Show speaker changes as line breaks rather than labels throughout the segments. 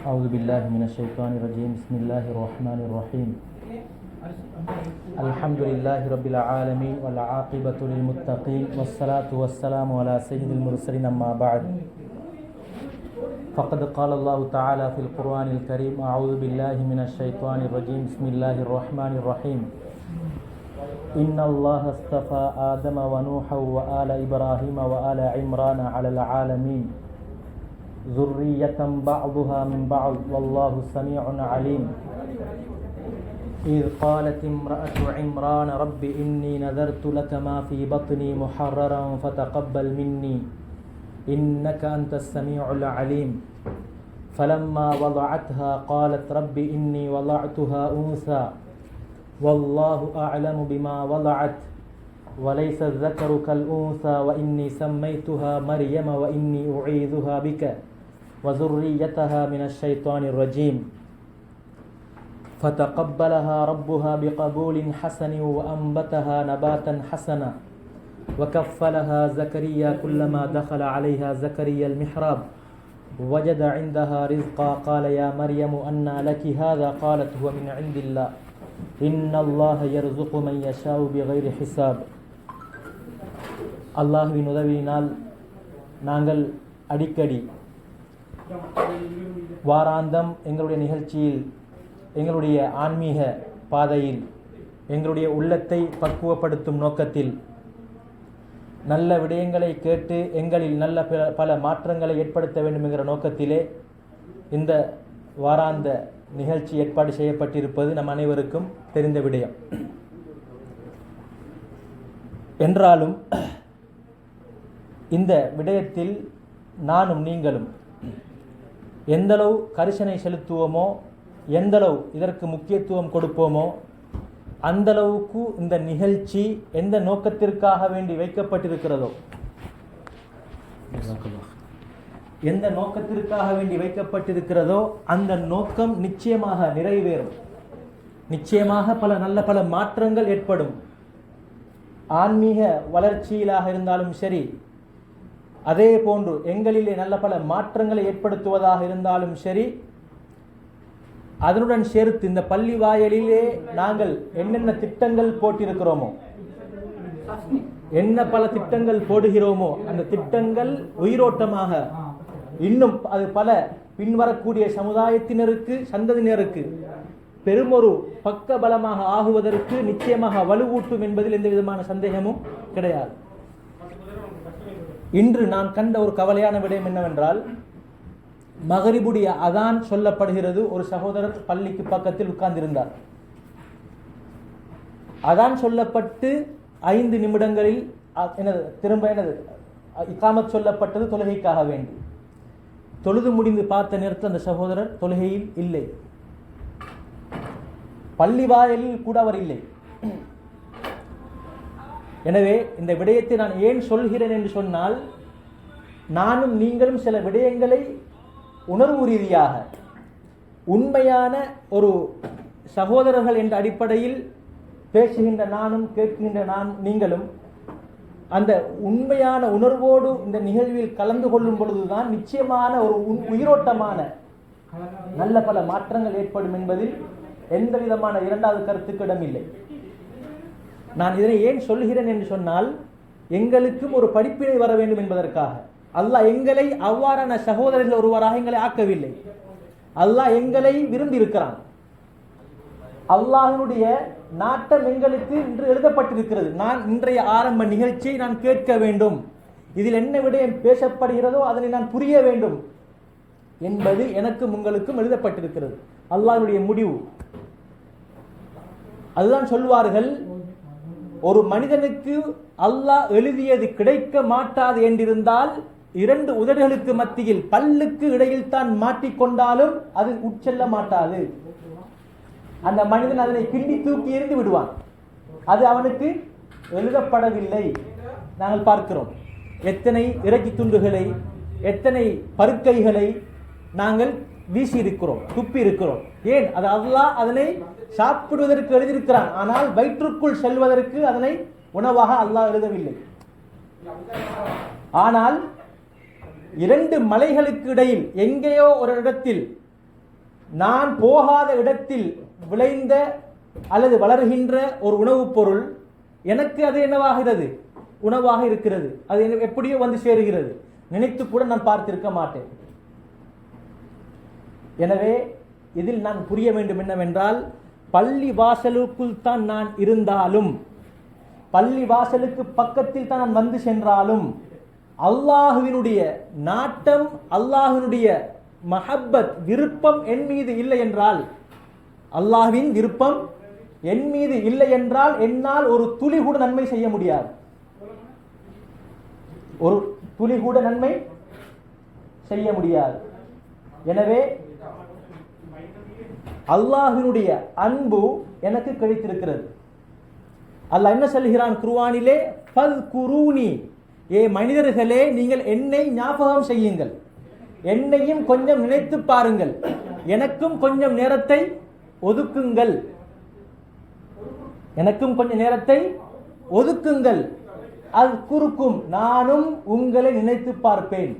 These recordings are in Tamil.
أعوذ بالله من الشيطان الرجيم. بسم الله الرحمن الرحيم. الحمد لله رب العالمين والعاقبة للمتقين والصلاة والسلام على سيد المرسلين. أما بعد، فقد قال الله تعالى في القرآن الكريم: أعوذ بالله من الشيطان الرجيم. بسم الله الرحمن الرحيم. إن الله اصطفى آدم ونوحا وآل إبراهيم وآل عمران على العالمين ذرية بعضها من بعض والله سميع عليم. إذ قالت امرأة عمران رب إني نذرت لك ما في بطني محررا فتقبل مني إنك أنت السميع العليم. فلما وضعتها قالت رب إني وضعتها أنثى والله أعلم بما وضعت وليس الذكر كالأنثى وإني سميتها مريم وإني أعيذها بك وذريتها من الشيطان الرجيم. فتقبلها ربها بقبول حسن وأنبتها نباتا حسنا وكفلها زكريا كلما دخل عليها زكريا المحراب وجد عندها رزقا قال يا مريم أنى لك هذا قالت هو من عند الله إن الله يرزق من يشاء بغير حساب. அல்லாஹ்வின் உதவியினால் நாங்கள் அடிக்கடி வாராந்தம் எங்களுடைய நிகழ்ச்சியில் எங்களுடைய ஆன்மீக பாதையில் எங்களுடைய உள்ளத்தை பக்குவப்படுத்தும் நோக்கத்தில் நல்ல விடயங்களை கேட்டு எங்களில் நல்ல பல மாற்றங்களை ஏற்படுத்த வேண்டும் என்கிற நோக்கத்திலே இந்த வாராந்த நிகழ்ச்சி ஏற்பாடு செய்யப்பட்டிருப்பது நம் அனைவருக்கும் தெரிந்த விடயம். என்றாலும் இந்த விடயத்தில் நானும் நீங்களும் எந்தளவு கரிசனை செலுத்துவோமோ, எந்தளவு இதற்கு முக்கியத்துவம் கொடுப்போமோ, அந்தளவுக்கு இந்த நிகழ்ச்சி எந்த நோக்கத்திற்காக வேண்டி வைக்கப்பட்டிருக்கிறதோ, எந்த நோக்கத்திற்காக வேண்டி வைக்கப்பட்டிருக்கிறதோ அந்த நோக்கம் நிச்சயமாக நிறைவேறும். நிச்சயமாக பல மாற்றங்கள் ஏற்படும். ஆன்மீக வளர்ச்சியிலாக இருந்தாலும் சரி, அதே போன்று எங்களிலே நல்ல பல மாற்றங்களை ஏற்படுத்துவதாக இருந்தாலும் சரி, அதனுடன் சேர்த்து இந்த பள்ளி வாயிலிலே நாங்கள் என்னென்ன திட்டங்கள் போட்டிருக்கிறோமோ, என்ன பல திட்டங்கள் போடுகிறோமோ, அந்த திட்டங்கள் உயிரோட்டமாக இன்னும் அது பல பின்வரக்கூடிய சமுதாயத்தினருக்கு, சந்ததியினருக்கு பெருமொரு பக்க பலமாக ஆகுவதற்கு நிச்சயமாக வலுவூட்டும் என்பதில் எந்த விதமான சந்தேகமும் கிடையாது. இன்று நான் கண்ட ஒரு கவலையான விடயம் என்னவென்றால், மகரிபுடைய அதான் சொல்லப்படுகிறது. ஒரு சகோதரர் பள்ளிக்கு பக்கத்தில் உட்கார்ந்திருந்தார். அதான் சொல்லப்பட்டு 5 நிமிடங்களில் இகாமத் சொல்லப்பட்டது தொழுகைக்காக வேண்டி. தொழுது முடிந்து பார்த்த நேரத்தில் அந்த சகோதரர் தொழுகையில் இல்லை, பள்ளி வாயிலில் கூட அவர் இல்லை. எனவே இந்த விடயத்தை நான் ஏன் சொல்கிறேன் என்று சொன்னால், நானும் நீங்களும் சில விடயங்களை உணர்வு ரீதியாக உண்மையான ஒரு சகோதரர்கள் என்ற அடிப்படையில் பேசுகின்ற நானும் கேட்கின்ற நீங்களும் அந்த உண்மையான உணர்வோடு இந்த நிகழ்வில் கலந்து கொள்ளும் பொழுதுதான் நிச்சயமான ஒரு உயிரோட்டமான நல்ல பல மாற்றங்கள் ஏற்படும் என்பதில் எந்த விதமான இரண்டாவது கருத்துக்கு இடமில்லை. நான் இதனை ஏன் சொல்கிறேன் என்று சொன்னால், எங்களுக்கும் ஒரு படிப்பினை வர வேண்டும் என்பதற்காக. அல்லாஹ் எங்களை அவ்வாறான சகோதரர்கள் ஒருவராக எங்களை ஆக்கவில்லை. அல்லாஹ் எங்களை விரும்பி இருக்கிறான். அல்லாஹ்வினுடைய நாட்டம் எங்களுக்கு இன்று எழுதப்பட்டிருக்கிறது. நான் இன்றைய ஆரம்ப நிகழ்ச்சியை நான் கேட்க வேண்டும், இதில் என்ன விடயம் பேசப்படுகிறதோ அதனை நான் புரிய வேண்டும் என்பது எனக்கும் உங்களுக்கும் எழுதப்பட்டிருக்கிறது. அல்லாஹ்வினுடைய முடிவு அதுதான். சொல்வார்கள், ஒரு மனிதனுக்கு அல்லாஹ் எழுதியது கிடைக்க மாட்டாது என்றிருந்தால் 2 உதடுகளுக்கு மத்தியில் பல்லுக்கு இடையில் தான் மாட்டிக்கொண்டாலும் அது உட்செல்ல மாட்டாது. அந்த மனிதன் அதனை கிண்டி தூக்கி எறிந்து விடுவான். அது அவனுக்கு எழுதப்படவில்லை. நாங்கள் பார்க்கிறோம், எத்தனை இறைச்சி துண்டுகளை, எத்தனை பருக்கைகளை நாங்கள் வீசி இருக்கிறோம், துப்பி இருக்கிறோம். ஏன்? அது அல்லாஹ் அதனை சாப்பிடுவதற்கு எழுதியிருக்கிறான், ஆனால் வயிற்றுக்குள் செல்வதற்கு அதனை உணவாக அல்லாஹ் எழுதவில்லை. ஆனால் 2 மலைகளுக்கு இடையில் எங்கேயோ ஒரு இடத்தில் நான் போகாத இடத்தில் விளைந்த அல்லது வளர்கின்ற ஒரு உணவுப் பொருள் எனக்கு அது என்னவாகிறது, உணவாக இருக்கிறது. அது எப்படியோ வந்து சேருகிறது. நினைத்து கூட நான் பார்த்திருக்க மாட்டேன். எனவே இதில் நான் புரிய வேண்டும் என்னவென்றால், பள்ளி வாசலுக்குள் தான் நான் இருந்தாலும், பள்ளி வாசலுக்கு பக்கத்தில் தான் நான் வந்து சென்றாலும், அல்லாஹுவினுடைய நாட்டம், அல்லாஹுவினுடைய மஹப்பத், விருப்பம் என் மீது இல்லை என்றால், அல்லாஹ்வின் விருப்பம் என் மீது இல்லை என்றால் என்னால் ஒரு துளி கூட நன்மை செய்ய முடியாது. ஒரு துளி கூட நன்மை செய்ய முடியாது. எனவே அல்லாஹ்வினுடைய அன்பு எனக்கு கிடைத்திருக்கிறது. அல்லாஹ் என்ன சொல்கிறான் குர்ஆனிலே, ஃபல்குரூனி, ஏ மனிதர்களே நீங்கள் என்னை ஞாபகம் செய்யுங்கள், என்னையும் கொஞ்சம் நினைத்து பாருங்கள், எனக்கும் கொஞ்சம் நேரத்தை ஒதுக்குங்கள், எனக்கும் கொஞ்சம் நேரத்தை ஒதுக்குங்கள். அல்குருக்கும், நானும் உங்களை நினைத்து பார்ப்பேன்.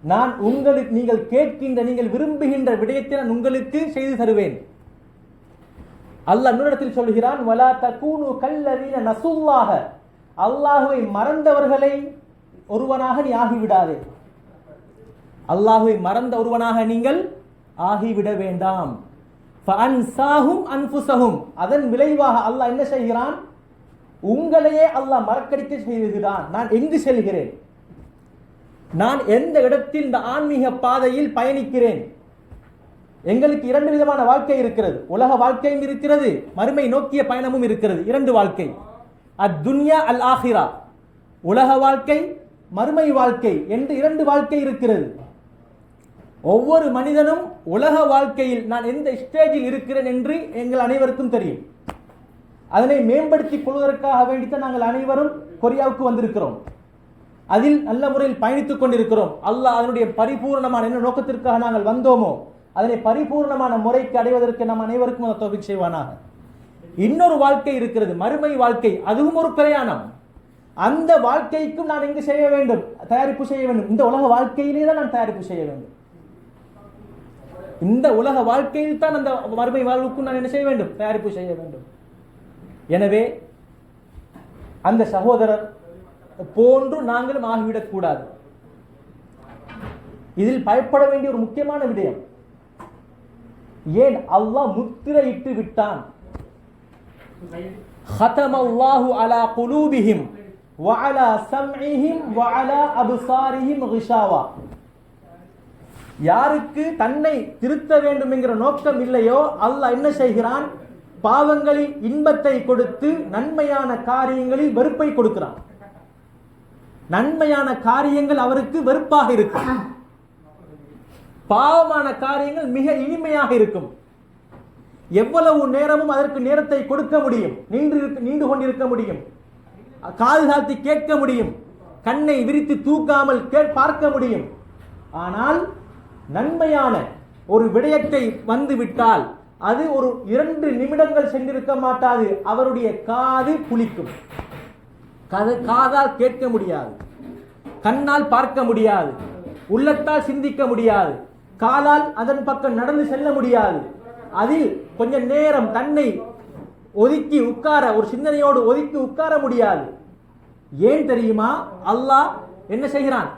நான் உங்களுக்கு, நீங்கள் கேட்கின்ற, நீங்கள் விரும்புகின்ற விடயத்தை நான் உங்களுக்கு செய்து தருவேன். அல்லாஹ் இன்னொரு இடத்தில் சொல்கிறான், வலா தகூனு கல்லதீன நஸுல்லாஹ, அல்லாஹ்வை மறந்தவர்களை ஒருவனாக நீ ஆகிவிடாதே. அல்லாஹ்வை மறந்த ஒருவனாக நீங்கள் ஆகிவிட வேண்டாம். ஃபஅன்சாஹும் அன்ஃபுஸஹும், அதன் விளைவாக அல்லாஹ் என்ன செய்கிறான், உங்களையே அல்லாஹ் மறக்கடிக்க செய்கிறான். நான் எங்கு செல்கிறேன், நான் எந்த இடத்தில் இந்த ஆன்மீக பாதையில் பயணிக்கிறேன். எங்களுக்கு இரண்டு விதமான வாழ்க்கை இருக்கிறது. உலக வாழ்க்கையும் இருக்கிறது, மறுமை நோக்கிய பயணமும் இருக்கிறது. இரண்டு வாழ்க்கை, அத்துன்யா அல் ஆஹிரா, உலக வாழ்க்கை மறுமை வாழ்க்கை என்று இரண்டு வாழ்க்கை இருக்கிறது. ஒவ்வொரு மனிதனும் உலக வாழ்க்கையில் நான் எந்த ஸ்டேஜில் இருக்கிறேன் என்று எங்கள் அனைவருக்கும் தெரியும். அதனை மேம்படுத்திக் கொள்வதற்காக வேண்டித்தான் நாங்கள் அனைவரும் கொரியாவுக்கு வந்திருக்கிறோம். அதில் நல்ல முறையில் பயணித்துக் கொண்டிருக்கிறோம். அல்லாஹ் அதனுடைய பரிபூர்ணமான என்ன நோக்கத்திற்காக நாங்கள் வந்தோமோ அதனை பரிபூர்ணமான முறைக்கு அடைவதற்கு நம் அனைவருக்கும் அதை தௌஃபீக் செய்வானாக. இன்னொரு வாழ்க்கை இருக்கிறது, மறுமை வாழ்க்கை. அதுவும் ஒரு பிரயாணம். அந்த வாழ்க்கைக்கும் நான் எங்கு செய்ய வேண்டும், தயாரிப்பு செய்ய வேண்டும். இந்த உலக வாழ்க்கையிலே தான் நான் தயாரிப்பு செய்ய வேண்டும். இந்த உலக வாழ்க்கையில் தான் அந்த மறுமை வாழ்வுக்கும் நான் என்ன செய்ய வேண்டும், தயாரிப்பு செய்ய வேண்டும். எனவே அந்த சகோதரர் போன்று நாங்களும் ஆகிவிடக் கூடாது. இதில் பயப்பட வேண்டிய ஒரு முக்கியமான விடயம், ஏன் அல்லாஹ் முத்திரையிட்டு விட்டான். ஹதமல்லாஹு அலா குலூபிஹிம் வ அலா சம்இஹிம் வ அலா அப்சாரிஹிம் கிஷாவா. யாருக்கு தன்னை திருத்த வேண்டும் என்கிற நோக்கம் இல்லையோ அல்லாஹ் என்ன செய்கிறான், பாவங்களில் இன்பத்தை கொடுத்து நன்மையான காரியங்களில் வெறுப்பை கொடுக்கிறான். நன்மையான காரியங்கள் அவருக்கு வெறுப்பாக இருக்கும், பாவமான காரியங்கள் மிக இனிமையாக இருக்கும். எவ்வளவு நேரமும் அதற்கு நேரத்தை கொடுக்க முடியும், நின்று கொண்டிருக்க முடியும், காது தாழ்த்தி கேட்க முடியும், கண்ணை விரித்து தூக்காமல் பார்க்க முடியும். ஆனால் நன்மையான ஒரு விடயத்தை வந்துவிட்டால் அது ஒரு 2 நிமிடங்கள் சென்றிருக்க மாட்டாது. அவருடைய காது புளிக்கும். காதால் கேட்க முடியாது, கண்ணால் பார்க்க முடியாது, உள்ளத்தால் சிந்திக்க முடியாது, காலால் அதன் பக்கம் நடந்து செல்ல முடியாது. அதில் கொஞ்ச நேரம் தன்னை ஒதுக்கி உட்கார, ஒரு சிந்தனையோடு ஒதுக்கி உட்கார முடியாது. ஏன் தெரியுமா, அல்லாஹ் என்ன செய்கிறான்,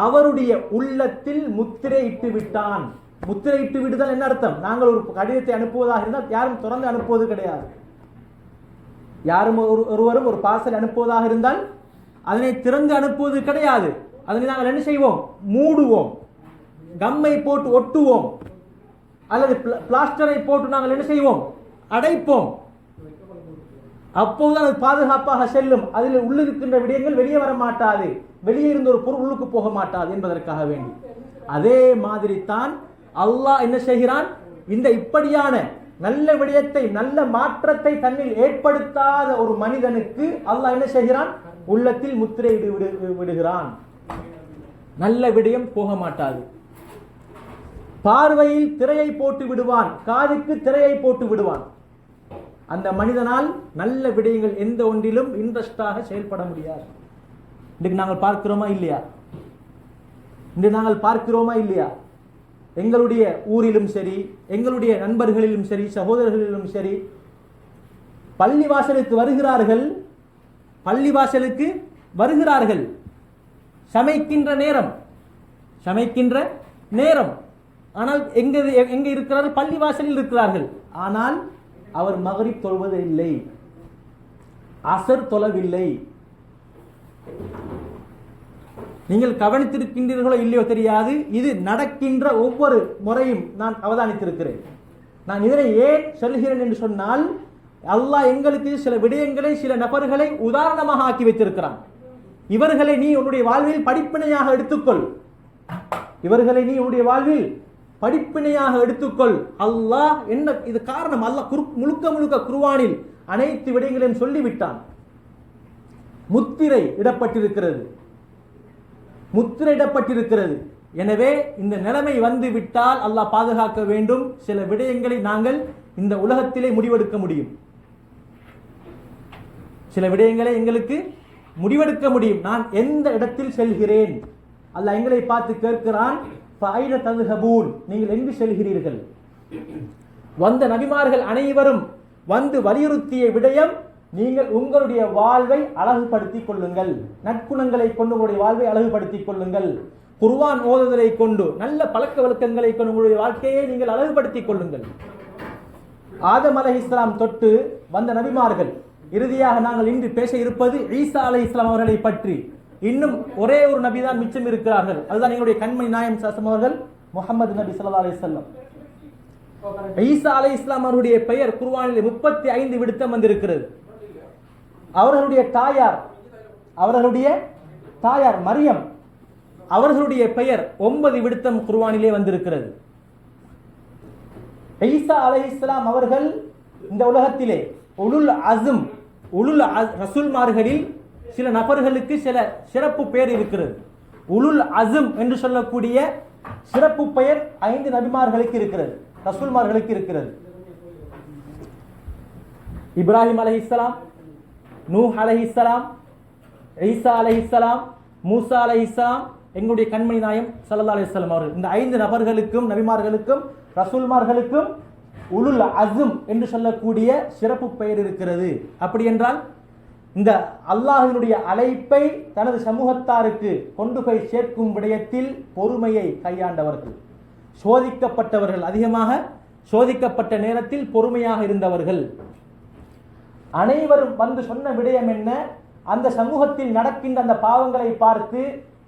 அவருடைய உள்ளத்தில் முத்திரையிட்டு விட்டான். முத்திரையிட்டு விடுதல் என்ன அர்த்தம், நாங்கள் ஒரு கடிதத்தை அனுப்புவதாக இருந்தால் யாரும் திறந்து அனுப்புவது கிடையாது. யாரும் ஒருவரும் ஒரு பார்சல் அனுப்புவதாக இருந்தால் அதனை திறந்து அனுப்புவது கிடையாது. அதனை நாங்கள் என்ன செய்வோம், மூடுவோம், கம்மை போட்டு ஒட்டுவோம், அல்லது பிளாஸ்டரை போட்டு நாங்கள் என்ன செய்வோம், அடைப்போம். அப்போதுதான் அது பாதுகாப்பாக செல்லும். அதில் உள்ளிருக்கின்ற விடயங்கள் வெளியே வர மாட்டாது, வெளியே இருந்த ஒரு பொருள் உள்ளுக்கு போக மாட்டாது என்பதற்காக வேண்டி. அதே மாதிரி தான் அல்லாஹ் என்ன செய்கிறான், இந்த இப்படியான நல்ல விடயத்தை, நல்ல மாற்றத்தை தன்னில் ஏற்படுத்தாத ஒரு மனிதனுக்கு அல்லாஹ் என்ன செய்கிறான், உள்ளத்தில் முத்திரை விடுகிறான். நல்ல விடயம் போக மாட்டாது. பார்வையில் திரையை போட்டு விடுவான், காதுக்கு திரையை போட்டு விடுவான். அந்த மனிதனால் நல்ல விடயங்கள் எந்த ஒன்றிலும் இன்ட்ரெஸ்டாக செயல்பட முடியாது. இன்றைக்கு நாங்கள் பார்க்கிறோமா இல்லையா, இன்று நாங்கள் பார்க்கிறோமா இல்லையா? எங்களுடைய ஊரிலும் சரி, எங்களுடைய நண்பர்களிலும் சரி, சகோதரர்களிலும் சரி, பள்ளிவாசலுக்கு வருகிறார்கள் சமைக்கின்ற நேரம். ஆனால் எங்க இருக்கிறார்கள்? பள்ளிவாசலில் இருக்கிறார்கள். ஆனால் அவர் மக்ரிப் தொழுவது இல்லை, அசர் தொழவில்லை. நீங்கள் கவனித்திருக்கின்றீர்களோ இல்லையோ தெரியாது, இது நடக்கின்ற ஒவ்வொரு முறையும் நான் அவதானித்திருக்கிறேன். நான் இதனை ஏன் சொல்கிறேன் என்று சொன்னால், அல்லாஹ் எங்களுக்கு சில விடயங்களை, சில நபர்களை உதாரணமாக ஆக்கி வைத்திருக்கிறான். இவர்களை நீ உன்னுடைய வாழ்வில் படிப்பினையாக எடுத்துக்கொள். அல்லாஹ் என்ன இது காரணம்? அல்லாஹ் முழுக்க குர்ஆனில் அனைத்து விடயங்களையும் சொல்லிவிட்டான். முத்திரையிடப்பட்டிருக்கிறது. எனவே இந்த நிலைமை வந்து விட்டால் அல்லாஹ் பாதுகாக்க வேண்டும். சில விடயங்களை நாங்கள் இந்த உலகத்திலே முடிவெடுக்க முடியும். எங்களுக்கு முடிவெடுக்க முடியும். நான் எந்த இடத்தில் செல்கிறேன்? அல்லாஹ் எங்களை பார்த்து கேட்கிறான், ஃபைன தذهبون, நீங்கள் எங்கு செல்கிறீர்கள்? வந்த நபிமார்கள் அனைவரும் வந்து வலியுறுத்திய விடயம், நீங்கள் உங்களுடைய வாழ்வை அழகுபடுத்திக் கொள்ளுங்கள், நற்குணங்களை கொண்டு உங்களுடைய வாழ்வை அழகுபடுத்திக் கொள்ளுங்கள், குர்ஆன் ஓதுதலை கொண்டு, நல்ல பழக்க வழக்கங்களை கொண்டு உங்களுடைய வாழ்க்கையை நீங்கள் அழகுபடுத்திக் கொள்ளுங்கள். ஆதம் அலைஹிஸ்ஸலாம் தொட்டு வந்த நபிமார்கள். இறுதியாக நாங்கள் இன்று பேச இருப்பது ஈசா அலைஹிஸ்ஸலாம் அவர்களை பற்றி. இன்னும் ஒரே ஒரு நபி தான் மிச்சம் இருக்கிறார்கள். அதுதான் எங்களுடைய கண்மணி நாயம் ஸல்லல்லாஹு அவர்கள், முஹம்மது நபி ஸல்லல்லாஹு அலைஹி வஸல்லம். ஈசா அலைஹிஸ்ஸலாம் அவருடைய பெயர் குர்ஆனில் 35 விடுத்தம் வந்திருக்கிறது. அவர்களுடைய தாயார் மரியம், அவர்களுடைய பெயர் 9 விடுத்தம் குர்ஆனிலே வந்திருக்கிறது. ஈசா அலைஹிஸ்ஸலாம் அவர்கள் இந்த உலகத்திலே உலுல் ரசூல்மார்களில் சில நபர்களுக்கு சில சிறப்பு பெயர் இருக்கிறது. உலுல் அஸ்ம் என்று சொல்லக்கூடிய சிறப்பு பெயர் 5 நபிமார்களுக்கு இருக்கிறது, ரசூல்மார்களுக்கு இருக்கிறது. இப்ராஹிம் அலைஹிஸ்ஸலாம், நூஹ் அலைஹிஸ்ஸலாம், ஈசா அலைஹிஸ்ஸலாம், மூசா அலைஹிஸ்ஸலாம், எங்களுடைய கண்மணி நாயம் ஸல்லல்லாஹு அலைஹி வஸல்லம் அவர்கள். இந்த 5 நபர்களுக்கும், நபிமார்களுக்கும், ரசூல்மார்களுக்கும் உலுல் அஸ்ம் என்று சொல்லக்கூடிய சிறப்பு பெயர் இருக்கிறது. அப்படி என்றால் இந்த அல்லாஹ்வினுடைய அழைப்பை தனது சமூகத்தாருக்கு கொண்டு போய் சேர்க்கும் விடயத்தில் பொறுமையை கையாண்டவர்கள், சோதிக்கப்பட்டவர்கள், அதிகமாக சோதிக்கப்பட்ட நேரத்தில் பொறுமையாக இருந்தவர்கள். அனைவரும் வந்து சொன்ன விடயம் என்ன? அந்த சமூகத்தில் நடக்கின்ற அந்த பாவங்களை பார்த்து,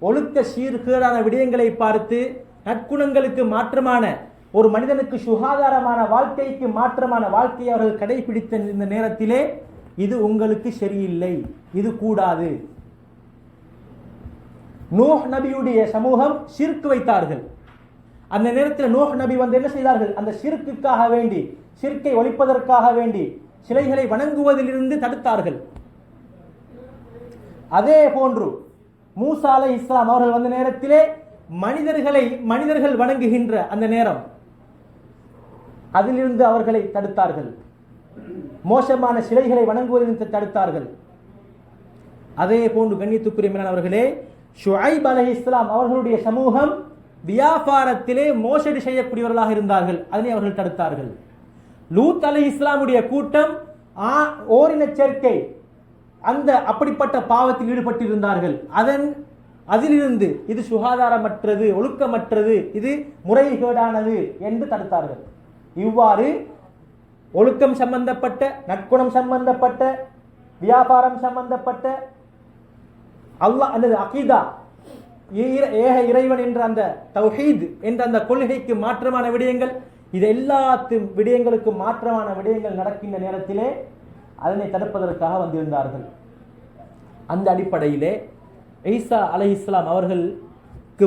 ஒழுக்க சீர்கேடான விடயங்களை பார்த்து, நற்குணங்களுக்கு மாற்றமான ஒரு மனிதனுக்கு சுகாதாரமான வாழ்க்கைக்கு மாற்றமான வாழ்க்கையை அவர்கள் கடைபிடித்த இந்த நேரத்திலே, இது உங்களுக்கு சரியில்லை, இது கூடாது. நூஹ் நபியுடைய சமூகம் ஷிர்க் வைத்தார்கள். அந்த நேரத்தில் நூஹ் நபி வந்து என்ன செய்தார்கள்? அந்த ஷிர்க்குக்காக வேண்டி, ஷிர்க்கை ஒழிப்பதற்காக வேண்டி சிலைகளை வணங்குவதிலிருந்து தடுத்தார்கள். அதே போன்று மூசா அலைஹிஸ்ஸலாம் அவர்கள் வந்த நேரத்திலே மனிதர்கள் வணங்குகின்ற அந்த நேரம், அதிலிருந்து அவர்களை தடுத்தார்கள். மோசமான சிலைகளை வணங்குவதிலிருந்து தடுத்தார்கள். அதே போன்று கண்ணியத்துக்குரிய மேலானவர்களே, ஷுஐப் அலைஹிஸ்ஸலாம் அவர்களுடைய சமூகம் வியாபாரத்திலே மோசடி செய்யக்கூடியவர்களாக இருந்தார்கள், அதனை அவர்கள் தடுத்தார்கள். லூத் அலைஹிஸ்ஸலாமுடைய கூட்டம் ஓரின சேர்க்கை, அந்த அப்படிப்பட்ட பாவத்தில் ஈடுபட்டிருந்தார்கள். அதிலிருந்து இது சுகாதாரமற்றது, ஒழுக்கமற்றது, இது முறைகேடானது என்று தடுத்தார்கள். இவ்வாறு ஒழுக்கம் சம்பந்தப்பட்ட, நற்குணம் சம்பந்தப்பட்ட, வியாபாரம் சம்பந்தப்பட்ட, அல்லாஹ் அல்லது அகீதா, ஏக இறைவன் என்ற அந்த தௌஹீத் என்ற அந்த கொள்கைக்கு மாற்றமான விடயங்கள், இது எல்லாத்து விடயங்களுக்கு மாற்றமான விடயங்கள் நடக்கின்ற நேரத்திலே அதனை தடுப்பதற்காக வந்திருந்தார்கள். அந்த அடிப்படையிலே ஈசா அலைஹிஸ்ஸலாம் அவர்களுக்கு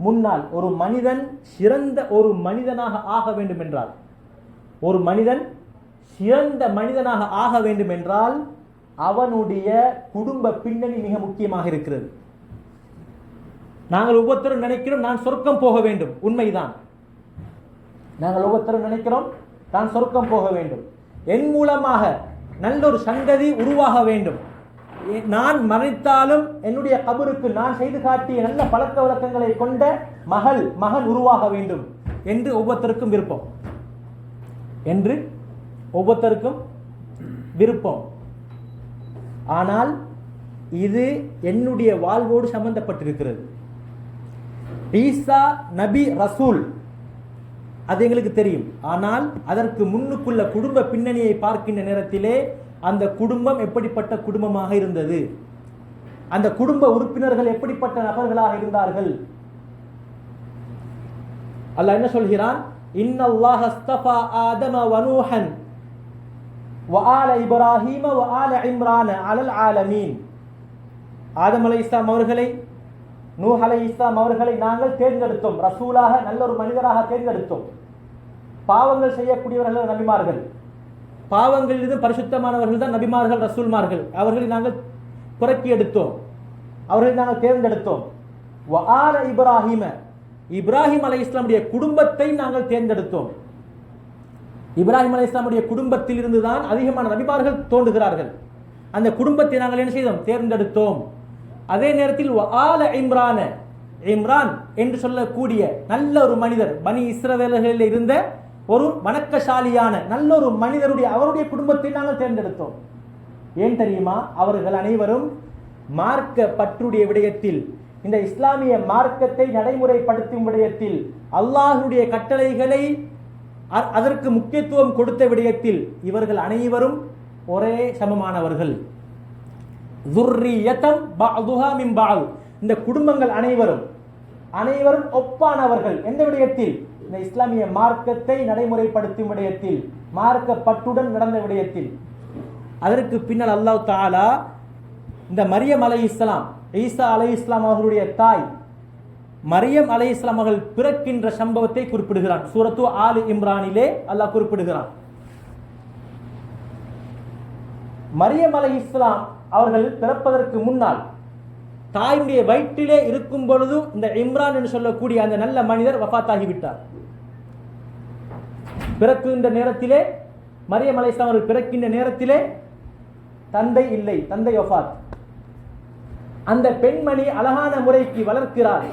முன்னால் ஒரு மனிதன் சிறந்த ஒரு மனிதனாக ஆக வேண்டும் என்றால், ஒரு மனிதன் சிறந்த மனிதனாக ஆக வேண்டும் என்றால் அவனுடைய குடும்ப பின்னணி மிக முக்கியமாக இருக்கிறது. நாங்கள் ஒவ்வொருத்தரும் நினைக்கிறோம் நான் சொர்க்கம் போக வேண்டும், உண்மைதான். நாங்கள் ஒவ்வொருத்தரும் நினைக்கிறோம் நான் சொர்க்கம் போக வேண்டும், என் மூலமாக நல்ல ஒரு சங்கதி உருவாக வேண்டும். நான் மறைத்தாலும் என்னுடைய கபருக்கு நான் செய்து காட்டிய நல்ல பழக்க வழக்கங்களை கொண்ட மகன் உருவாக வேண்டும் என்று ஒவ்வொருத்தருக்கும் விருப்பம். ஆனால் இது என்னுடைய வாழ்வோடு சம்பந்தப்பட்டிருக்கிறது. ஈசா நபி ரசூல் அது எங்களுக்கு தெரியும். ஆனால் அதற்கு முன்னுக்குள்ள குடும்ப பின்னணியை பார்க்கின்ற நேரத்திலே அந்த குடும்பம் எப்படிப்பட்ட குடும்பமாக இருந்தது, அந்த குடும்ப உறுப்பினர்கள் எப்படிப்பட்ட நபர்களாக இருந்தார்கள். அல்லாஹ் என்ன சொல்கிறான்? இன்னல்லாஹ அஸ்தஃபா ஆதம வ நூஹன் வ ஆல இப்ராஹீம வ ஆல இம்ரான அலல் ஆலமீன். ஆதம் அலைஹிஸ்ஸலாம் அவர்களை, நூஹ் அலைஹிஸ்ஸலாம் அவர்களை நாங்கள் தேர்ந்தெடுத்தோம், ரசூலாக நல்ல ஒரு மனிதராக தேர்ந்தெடுத்தோம். பாவங்கள் செய்யக்கூடியவர்கள் நபிமார்கள், பாவங்களிலிருந்து பரிசுத்தமானவர்கள் தான் நபிமார்கள் ரசூல்மார்கள். அவர்களை நாங்கள் புறக்கி எடுத்தோம், அவர்களை நாங்கள் தேர்ந்தெடுத்தோம். வ ஆல இப்ராஹீம, இப்ராஹிம் அலைஹிஸ்ஸலாமுடைய குடும்பத்தை நாங்கள் தேர்ந்தெடுத்தோம். இப்ராஹிம் அலைஹிஸ்ஸலாமுடைய குடும்பத்தில் இருந்துதான் அதிகமான நபிமார்கள் தோன்றுகிறார்கள். அந்த குடும்பத்தை நாங்கள் என்ன செய்தோம்? தேர்ந்தெடுத்தோம். அதே நேரத்தில் வ ஆல இம்ரான, இம்ரான் என்று சொல்லக்கூடிய நல்ல ஒரு மனிதர், பனி இஸ்ரவேலர்களில் இருந்த ஒரு வணக்கசாலியான நல்ல ஒரு மனிதருடைய அவருடைய குடும்பத்தை நாங்கள் தேர்ந்தெடுத்தோம். ஏன் தெரியுமா? அவர்கள் அனைவரும் மார்க்க பற்றுடைய விடயத்தில், இந்த இஸ்லாமிய மார்க்கத்தை நடைமுறைப்படுத்தும் விடயத்தில், அல்லாஹ்வுடைய கட்டளைகளை அதற்கு முக்கியத்துவம் கொடுத்த விடயத்தில் இவர்கள் அனைவரும் ஒரே சமமானவர்கள். ذُرِّيَّةً بَعْضُهَا مِنْ بَعْضٍ. இந்த குடும்பங்கள் அனைவரும் ஒப்பானவர்கள். எந்த விடயத்தில்? இந்த இஸ்லாமிய மார்க்கத்தை நடைமுறைப்படுத்தும் விடயத்தில், மார்க்க பற்றுடன் நடந்த விடயத்தில். அதற்கு பின்னால் அல்லாஹ் தஆலா இந்த மரியம் அலைஹிஸ்ஸலாம், ஈசா அலைஹிஸ்ஸலாம் அவர்களுடைய தாய் மரியம் அலைஹிஸ்ஸலாம் அவர்கள் பிறக்கின்ற சம்பவத்தை குறிப்பிடுகிறான். சூரத்து ஆலி இம்ரானிலே அல்லாஹ் குறிப்பிடுகிறான். மரியம் அலைஹிஸ்ஸலாம் அவர்கள் பிறப்பதற்கு முன்னால் தாயுடைய வயிற்றிலே இருக்கும் பொழுது இந்த இம்ரான் என்று சொல்லக்கூடிய அந்த நல்ல மனிதர் வஃபாத்தாகிவிட்டார். பிறக்கின்ற நேரத்திலே, மரியம் அலைஹிஸ்ஸலாம் அவர்கள் பிறக்கின்ற நேரத்திலே தந்தை இல்லை, தந்தை வஃபாத். அந்த பெண்மணி அழகான முறைக்கு வளர்க்கிறார்.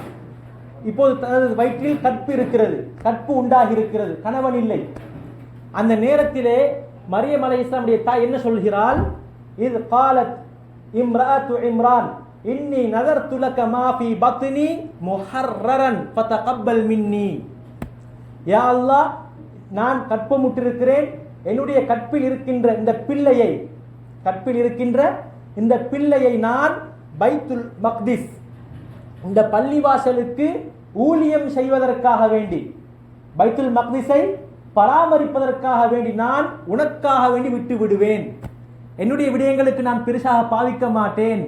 இப்போது தனது வயிற்றில் கற்பு இருக்கிறது, கற்பு உண்டாகி இருக்கிறது, கணவன் இல்லை. அந்த நேரத்திலே மரியம் அலைஹிஸ்ஸலாமுடைய தாய் என்ன சொல்கிறாள்? இது காலத் இம்ராத்து இம்ரான் இன்னி நதர்து லக மா ஃபீ பத்னி முஹர்ரரன் ஃபதகப்பல் மின்னி. யா அல்லாஹ், நான் கற்பமுற்றிருக்கிறேன், என்னுடைய கற்பில் இருக்கின்ற இந்த பிள்ளையை நான் பைத்துல் மக்திஸ், இந்த பள்ளிவாசலுக்கு ஊழியம் செய்வதற்காக வேண்டி, பைத்துல் மக்திஸை பராமரிப்பதற்காக வேண்டி நான் உனக்காக வேண்டி விட்டு விடுவேன். என்னுடைய விடயங்களுக்கு நான் பெருசாக பாவிக்க மாட்டேன்.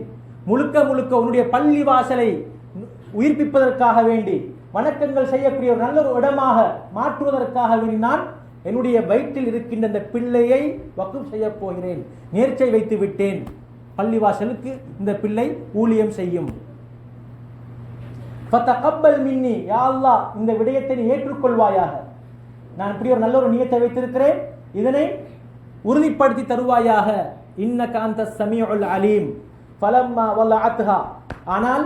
முழுக்க உன்னுடைய பள்ளிவாசலை உயிர்ப்பிப்பதற்காக வேண்டி, வணக்கங்கள் செய்யக்கூடிய ஒரு நல்ல ஒரு இடமாக மாற்றுவதற்காக வேண்டி நான் என்னுடைய வயிற்றில் இருக்கின்ற இந்த பிள்ளையை வக்ஃப் செய்ய போகிறேன், நேர்ச்சை வைத்து விட்டேன். பள்ளிவாசலுக்கு இந்த பிள்ளை ஊழியம் செய்யும். ஃபதகப்பல் மின்னி, யா அல்லாஹ், இந்த விடயத்தை நீ ஏற்றுக்கொள்வாயாக. நான் இப்படி ஒரு நல்ல ஒரு நியத்தை வைத்திருக்கிறேன், இதனை உறுதிப்படுத்தி தருவாயாக. இன்னக அன்தஸ் ஸமீஉல் அலீம். ஃபலம்மா வலஅத்ஹா, ஆனால்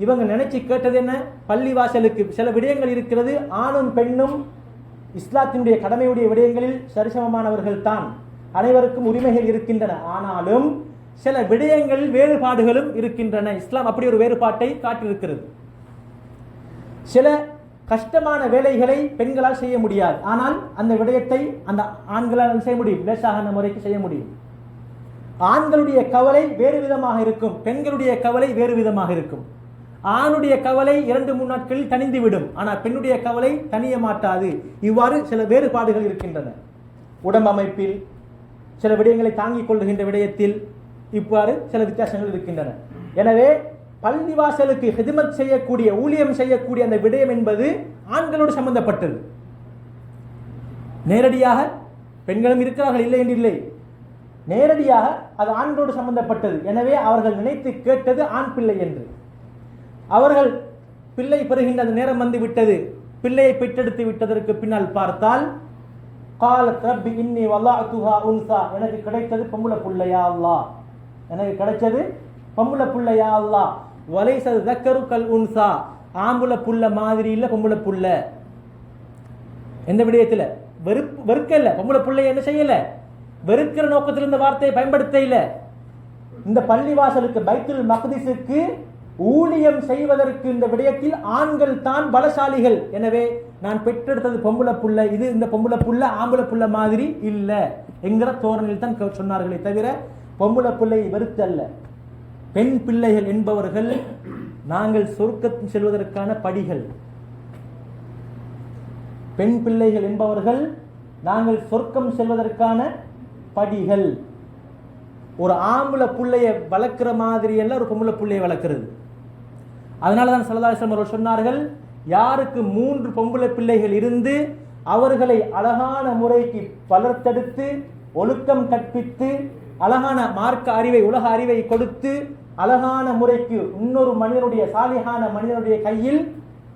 இவங்க நினைச்சு கேட்டது என்ன? பள்ளிவாசலுக்கு சில விடயங்கள் இருக்கிறது, ஆணும் பெண்ணும் இஸ்லாத்தினுடைய கடமையுடைய விடயங்களில் சரிசமமானவர்கள் தான், அனைவருக்கும் உரிமைகள் இருக்கின்றன. ஆனாலும் சில விடயங்களில் வேறுபாடுகளும் இருக்கின்றன. இஸ்லாம் அப்படி ஒரு வேறுபாட்டை காட்டியிருக்கிறது. சில கஷ்டமான வேலைகளை பெண்களால் செய்ய முடியாது, ஆனால் அந்த விடயத்தை அந்த ஆண்களால் செய்ய முடியும், லேசான முறைக்கு செய்ய முடியும். ஆண்களுடைய கவலை வேறு விதமாக இருக்கும், பெண்களுடைய கவலை வேறு விதமாக இருக்கும். ஆணுடைய கவலை 2-3 நாட்களில் தணிந்துவிடும், ஆனால் பெண்ணுடைய கவலை தணிய மாட்டாது. இவ்வாறு சில வேறுபாடுகள் இருக்கின்றன. உடம்பமைப்பில், சில விடயங்களை தாங்கிக் கொள்ளுகின்ற விடயத்தில் இவ்வாறு சில வித்தியாசங்கள் இருக்கின்றன. எனவே பள்ளிவாசலுக்கு ஹிதமத் செய்யக்கூடிய, ஊழியம் செய்யக்கூடிய அந்த விடயம் என்பது ஆண்களோடு சம்பந்தப்பட்டது. நேரடியாக பெண்களும் இருக்கிறார்கள், இல்லை என்று இல்லை, நேரடியாக அது ஆண்களோடு சம்பந்தப்பட்டது. எனவே அவர்கள் நினைத்து கேட்டது ஆண் பிள்ளை என்று. அவர்கள் பிள்ளை பெறுகின்ற அந்த நேரம் வந்து விட்டது. பிள்ளையை பெற்றெடுத்து விட்டதற்கு பின்னால் பார்த்தால், காலத் ரப்பி இன்னி வலஅதுஹா உன்சா, எனக்கு கிடைத்தது பொம்பளை பிள்ளையா அல்லாஹ், எனக்கு கிடைச்சது பொம்பளை புள்ள யா அல்லாஹ், வலைஸ ஸக்கரு கல் உன்ஸா, ஆம்பளை புள்ள மாதிரி இல்ல பொம்பளை புள்ள. எந்த விடயத்துல வெறுக்க இல்ல, பொம்பளை புள்ளை என்ன செய்யல, வெறுக்கிற நோக்கத்தில் இந்த வார்த்தையை பயன்படுத்த இல்ல. இந்த பள்ளிவாசலுக்கு பைத்துல் மக்திஸுக்கு ஊழியம் செய்வதற்கு இந்த விடயத்தில் ஆண்கள் தான் பலசாலிகள். எனவே நான் பெற்றெடுத்தது பொம்பளை புள்ள, இது இந்த பொம்பளை புள்ள ஆம்பளை புள்ள மாதிரி இல்ல என்கிற தோரணையில் தான் சொன்னார்களே தவிர பொம்பளை பிள்ளை வெறுத்தல்ல. பெண் பிள்ளைகள் என்பவர்கள் நாங்கள் சொர்க்கத்தில் செல்வதற்கான படிகள். பெண் பிள்ளைகள் என்பவர்கள் நாங்கள் சொர்க்கம் செல்வதற்கான படிகள். ஒரு ஆம்பளை பிள்ளைய வளர்க்கிற மாதிரி எல்லாம் ஒரு பொம்பளை பிள்ளையை வளர்க்கிறது. அதனாலதான் ஸல்லல்லாஹு அலைஹி வஸல்லம் அவர்கள் சொன்னார்கள், யாருக்கு 3 பொம்பளை பிள்ளைகள் இருந்து அவர்களை அழகான முறைக்கு வளர்த்தெடுத்து ஒழுக்கம் கற்பித்து அழகான மார்க்க அறிவை உலக அறிவை கொடுத்து அழகான முறைக்கு இன்னொரு மனிதனுடைய சாலிஹான மனிதனுடைய கையில்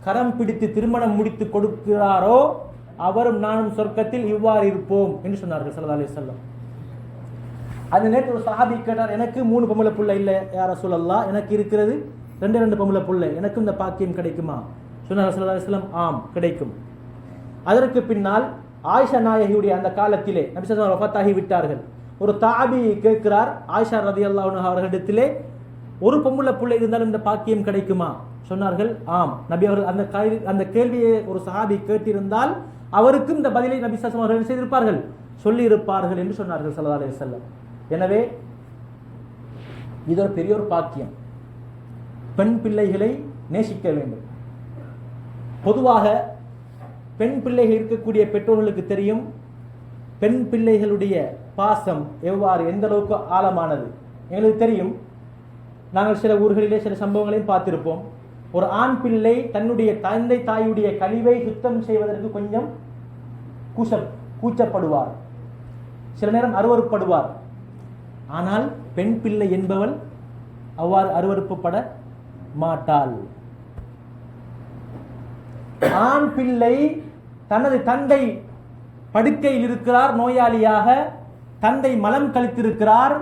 கரம் பிடித்து திருமணம் முடித்து கொடுக்கிறாரோ அவரும் நானும் சொர்க்கத்தில் இவ்வாறு இருப்போம் என்று சொன்னார்கள் ஸல்லல்லாஹு அலைஹி வஸல்லம். அந்த நேரத்தில் ஒரு சஹாபி கேட்டார், எனக்கு 3 பொம்பளை பிள்ளை இல்லை யா ரசூலல்லாஹ், எனக்கு இருக்கிறது 2 பொம்பளை பிள்ளை, எனக்கும் இந்த பாக்கியம் கிடைக்குமா? சொன்னார்கள் ஸல்லல்லாஹு அலைஹி வஸல்லம், ஆம் கிடைக்கும். அதற்கு பின்னால் ஆயிஷா நாயகியுடைய அந்த காலத்திலே நபி ஸல்லல்லாஹு அலைஹி வஸல்லம் வஃபாத்தாகி விட்டார்கள். ஒரு தாபி கேட்கிறார் ஆயிஷா ரலியல்லாஹு அன்ஹா அவர்களிடத்திலே, ஒரு பொம்பளை பிள்ளை இருந்தாலும் இந்த பாக்கியம் கிடைக்குமா? சொன்னார்கள், ஆம். நபி அவர்கள் அந்த கேள்வியை ஒரு சஹாபி கேட்டிருந்தால் அவருக்கும் இந்த பதிலை நபி ஸல்லல்லாஹு அலைஹி வஸல்லம் செய்திருப்பார்கள், சொல்லி இருப்பார்கள் என்று சொன்னார்கள் ஸல்லல்லாஹு அலைஹி வஸல்லம். எனவே இது ஒரு பெரிய ஒரு பாக்கியம். பெண் பிள்ளைகளை நேசிக்க வேண்டும். பொதுவாக பெண் பிள்ளைகள் இருக்கக்கூடிய பெற்றோர்களுக்கு தெரியும் பெண் பிள்ளைகளுடைய பாசம் எவ்வாறு எந்த அளவுக்கு ஆழமானது. எங்களுக்கு தெரியும், நாங்கள் சில ஊர்களிலே சில சம்பவங்களையும் பார்த்திருப்போம். ஒரு ஆண் பிள்ளை தன்னுடைய தந்தை தாயுடைய கழிவை சுத்தம் செய்வதற்கு கொஞ்சம் கூச்சப்படுவார், சில நேரம் அருவருப்படுவார். ஆனால் பெண் பிள்ளை என்பவள் அவ்வாறு அருவருப்பப்பட மாட்டாள். ஆண் பிள்ளை தனது தந்தை படுக்கையில் இருக்கிறார், நோயாளியாக, தந்தை மலம் கழித்திருக்கிறார்,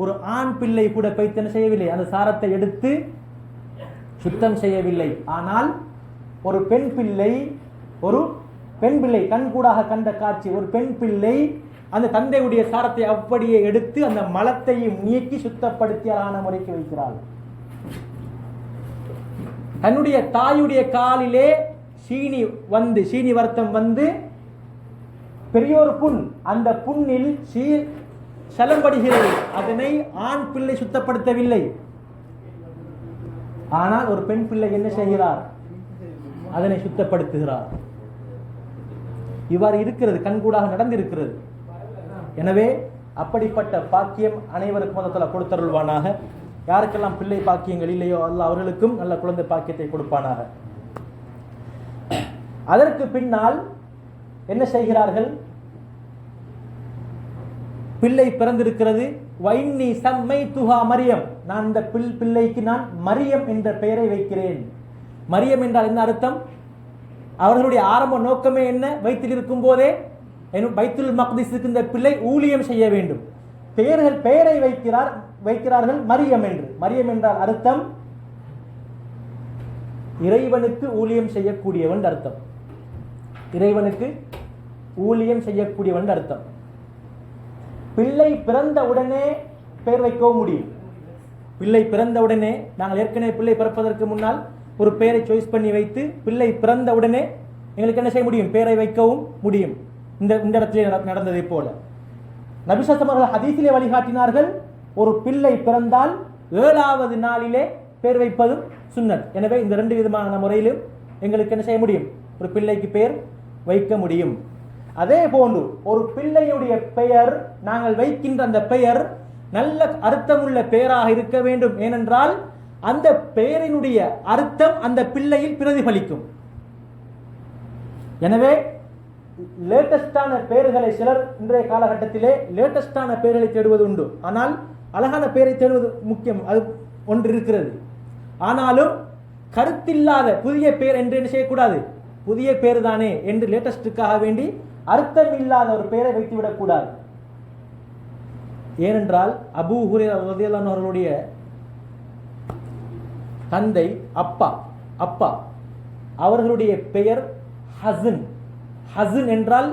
ஒரு ஆண் பிள்ளை கூட பைத்தனை செய்யவில்லை, அந்த சாரத்தை எடுத்து சுத்தம் செய்யவில்லை. ஆனால் ஒரு பெண் பிள்ளை கண்கூடாக கண்ட காட்சி, ஒரு பெண் பிள்ளை அந்த தந்தையுடைய சாரத்தை அப்படியே எடுத்து அந்த மலத்தையும் நீக்கி சுத்தப்படுத்தி அழகான முறைக்கு வைக்கிறாள். தன்னுடைய தாயுடைய காலிலே சீனி வருத்தம் வந்து பெரியோர் புண், அந்த புண்ணில் சலம்படுகிறது, அதனை ஆண் பிள்ளை சுத்தப்படுத்தவில்லை. ஆனால் ஒரு பெண் பிள்ளை என்ன செய்கிறார்? அதனை சுத்தப்படுத்துகிறார். இவ்வாறு இருக்கிறது, கண்கூடாக நடந்திருக்கிறது. எனவே அப்படிப்பட்ட பாக்கியம் அனைவருக்கும் அல்லாஹ் கொடுத்தருள்வானாக. யாருக்கெல்லாம் பிள்ளை பாக்கியங்கள் இல்லையோ அல்லாஹ் அவர்களுக்கும் நல்ல குழந்தை பாக்கியத்தை கொடுப்பானாக. அதற்கு பின்னால் என்ன செய்கிறார்கள்? பிள்ளை பிறந்திருக்கிறது, வைன்னி சம்மைத்துஹா மரியம், நான் இந்த பிள்ளைக்கு நான் மரியம் என்ற பெயரை வைக்கிறேன். மரியம் என்றால் என்ன அர்த்தம்? அவர்களுடைய ஆரம்ப நோக்கமே என்ன? வயிற்றில் இருக்கும் போதே பைத்துல் மக்திஸுக்கு இந்த பிள்ளை ஊழியம் செய்ய வேண்டும். பெயரை வைக்கிறார்கள் மரியம் என்று. மரியம் என்றால் அர்த்தம் இறைவனுக்கு ஊழியம் செய்யக்கூடியவன் அர்த்தம். இறைவனுக்கு ஊழியம் செய்யக்கூடியவன் அர்த்தம். பிள்ளை பிறந்த உடனே பெயர் வைக்கவும் முடியும். பிள்ளை பிறந்த உடனே, நாங்கள் ஏற்கனவே பிள்ளை பிறப்பதற்கு முன்னால் ஒரு பெயரை சாய்ஸ் பண்ணி வைத்து பிள்ளை பிறந்த உடனே எங்களுக்கு என்ன செய்ய முடியும்? பெயரை வைக்கவும் முடியும். இந்த இடத்திலே நடந்ததை போல நபி ஸல்லல்லாஹு அலைஹி வஸல்லம் ஹதீஸிலே வழிகாட்டினார்கள், ஒரு பிள்ளை பிறந்தால் 7வது நாளிலே பெயர் வைப்பதும் சுன்னத். எனவே இந்த 2 விதமான முறையிலும் எங்களுக்கு என்ன செய்ய முடியும்? ஒரு பிள்ளைக்கு பெயர் வைக்க முடியும். அதே போன்று ஒரு பிள்ளையுடைய பெயர், நாங்கள் வைக்கின்ற அந்த பெயர் நல்ல அர்த்தமுள்ள பெயராக இருக்க வேண்டும். ஏனென்றால் அந்த பெயரினுடைய அர்த்தம் அந்த பிள்ளையில் பிரதிபலிக்கும். எனவே லேட்டஸ்டான பெயர்களை சிலர் இன்றைய காலகட்டத்திலே லேட்டஸ்டான பெயர்களை தேடுவது உண்டு. ஆனால் அழகான பெயரை தேடுவது முக்கியம், அது ஒன்று இருக்கிறது. ஆனாலும் கருத்தில்லாத புதிய பெயர் என்று என்ன செய்யக்கூடாது? புதிய பெயர் தானே என்று லேட்டஸ்டுக்காக வேண்டி அர்த்தம் இல்லாத ஒரு பெயரை வைத்துவிடக் கூடாது. ஏனென்றால் அபூ ஹுரைரா ரலியல்லாஹு அன்ஹு அவர்களுடைய தந்தை அப்பா அவர்களுடைய பெயர் ஹசன். ஹசன் என்றால்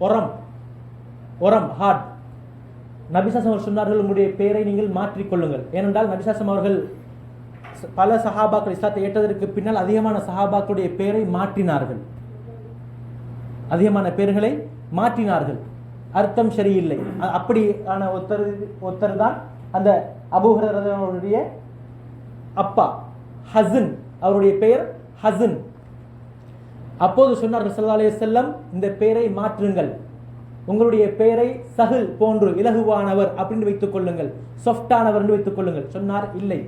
ஒரம் ஹார்ட். நபிசாசம் அவர்கள் சொன்னார்கள், உங்களுடைய பெயரை நீங்கள் மாற்றிக்கொள்ளுங்கள். ஏனென்றால் நபிசாசம் அவர்கள் பல சஹாபாக்கள் இஸ்லாத்தை ஏற்றதற்கு பின்னால் அதிகமான சஹாபாக்களுடைய பெயரை மாற்றினார்கள், அதிகமான பெயர்களை மாற்றினார்கள். அர்த்தம் சரியில்லை. அப்படியான ஒருத்தர் தான் அந்த அபூ ஹுரைரா அவருடைய அப்பா ஹசன். அவருடைய பெயர் ஹசன். அப்போது சொன்னார்கள் ஸல்லல்லாஹு அலைஹி வஸல்லம், இந்த பெயரை மாற்றுங்கள், உங்களுடைய பெயரை சஹல் போன்று இலகுவானவர் அப்படின்னு வைத்துக் கொள்ளுங்கள், சாஃப்டானவர் என்று வைத்துக் கொள்ளுங்கள். சொன்னார், இல்லை,